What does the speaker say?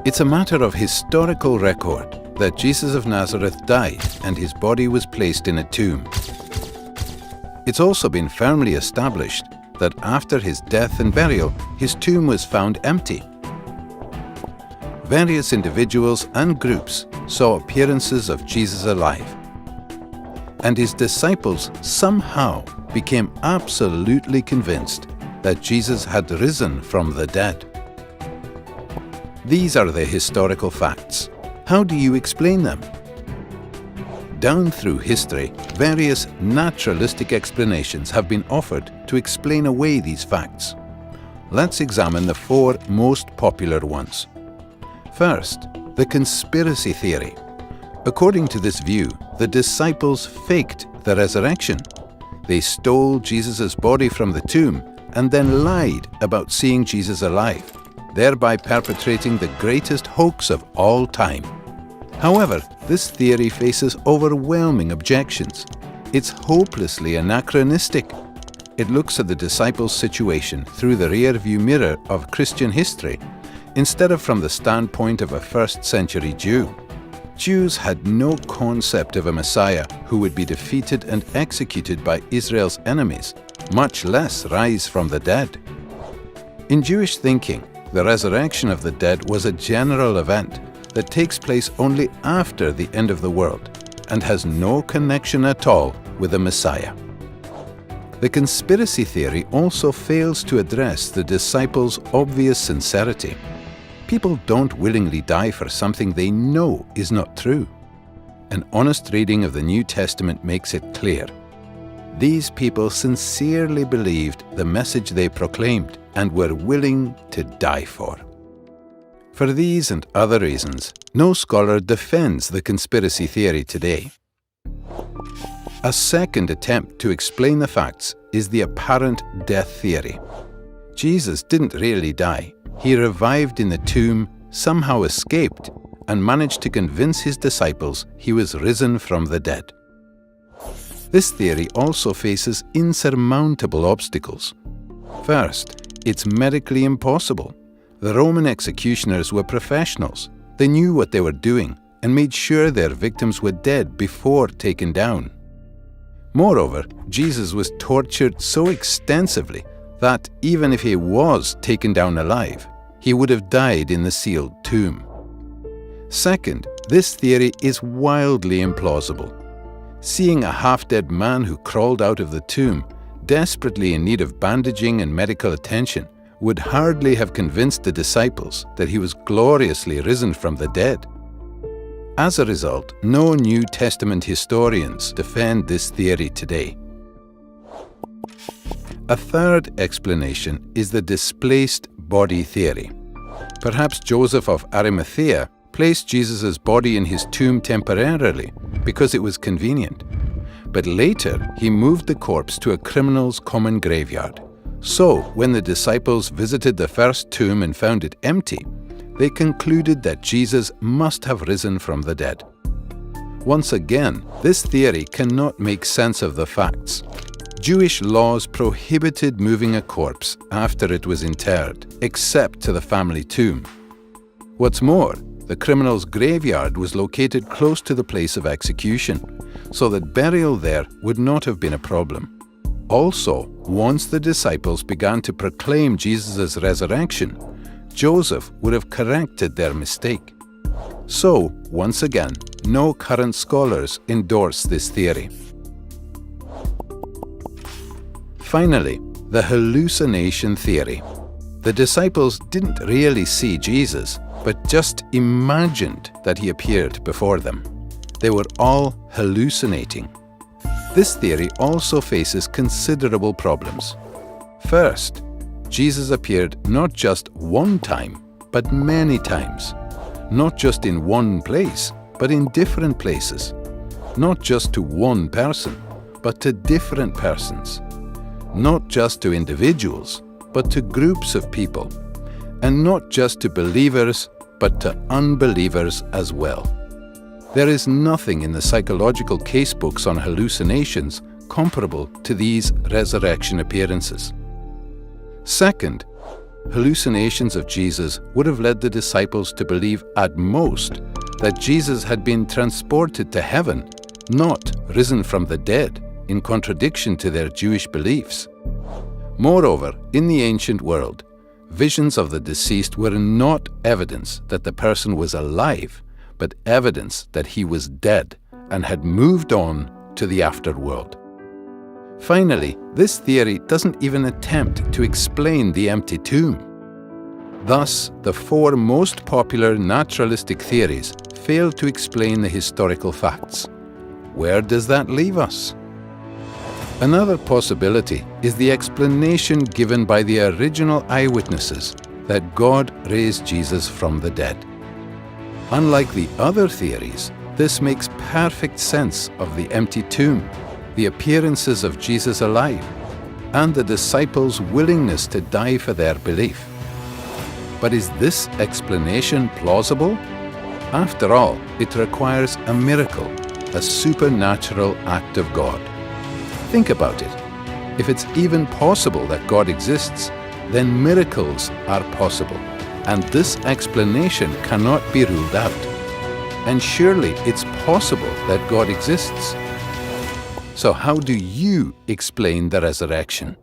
It's a matter of historical record that Jesus of Nazareth died and his body was placed in a tomb. It's also been firmly established that after his death and burial, his tomb was found empty. Various individuals and groups saw appearances of Jesus alive, and his disciples somehow became absolutely convinced that Jesus had risen from the dead. These are the historical facts. How do you explain them? Down through history, various naturalistic explanations have been offered to explain away these facts. Let's examine the four most popular ones. First, the conspiracy theory. According to this view, the disciples faked the resurrection. They stole Jesus' body from the tomb and then lied about seeing Jesus alive, thereby perpetrating the greatest hoax of all time. However, this theory faces overwhelming objections. It's hopelessly anachronistic. It looks at the disciples' situation through the rear-view mirror of Christian history, instead of from the standpoint of a first-century Jew. Jews had no concept of a Messiah who would be defeated and executed by Israel's enemies, much less rise from the dead. In Jewish thinking, the resurrection of the dead was a general event that takes place only after the end of the world and has no connection at all with the Messiah. The conspiracy theory also fails to address the disciples' obvious sincerity. People don't willingly die for something they know is not true. An honest reading of the New Testament makes it clear. These people sincerely believed the message they proclaimed and were willing to die for. For these and other reasons, no scholar defends the conspiracy theory today. A second attempt to explain the facts is the apparent death theory. Jesus didn't really die. He revived in the tomb, somehow escaped, and managed to convince his disciples he was risen from the dead. This theory also faces insurmountable obstacles. First, it's medically impossible. The Roman executioners were professionals. They knew what they were doing and made sure their victims were dead before taken down. Moreover, Jesus was tortured so extensively that even if he was taken down alive, he would have died in the sealed tomb. Second, this theory is wildly implausible. Seeing a half-dead man who crawled out of the tomb, desperately in need of bandaging and medical attention, would hardly have convinced the disciples that he was gloriously risen from the dead. As a result, no New Testament historians defend this theory today. A third explanation is the displaced body theory. Perhaps Joseph of Arimathea placed Jesus' body in his tomb temporarily because it was convenient. But later, he moved the corpse to a criminal's common graveyard. So, when the disciples visited the first tomb and found it empty, they concluded that Jesus must have risen from the dead. Once again, this theory cannot make sense of the facts. Jewish laws prohibited moving a corpse after it was interred, except to the family tomb. What's more, the criminal's graveyard was located close to the place of execution, so that burial there would not have been a problem. Also, once the disciples began to proclaim Jesus' resurrection, Joseph would have corrected their mistake. So, once again, no current scholars endorse this theory. Finally, the hallucination theory. The disciples didn't really see Jesus, but just imagined that he appeared before them. They were all hallucinating. This theory also faces considerable problems. First, Jesus appeared not just one time, but many times. Not just in one place, but in different places. Not just to one person, but to different persons. Not just to individuals, but to groups of people. And not just to believers, but to unbelievers as well. There is nothing in the psychological casebooks on hallucinations comparable to these resurrection appearances. Second, hallucinations of Jesus would have led the disciples to believe at most that Jesus had been transported to heaven, not risen from the dead, in contradiction to their Jewish beliefs. Moreover, in the ancient world, visions of the deceased were not evidence that the person was alive, but evidence that he was dead and had moved on to the afterworld. Finally, this theory doesn't even attempt to explain the empty tomb. Thus, the four most popular naturalistic theories fail to explain the historical facts. Where does that leave us? Another possibility is the explanation given by the original eyewitnesses that God raised Jesus from the dead. Unlike the other theories, this makes perfect sense of the empty tomb, the appearances of Jesus alive, and the disciples' willingness to die for their belief. But is this explanation plausible? After all, it requires a miracle, a supernatural act of God. Think about it. If it's even possible that God exists, then miracles are possible, and this explanation cannot be ruled out. And surely it's possible that God exists. So how do you explain the resurrection?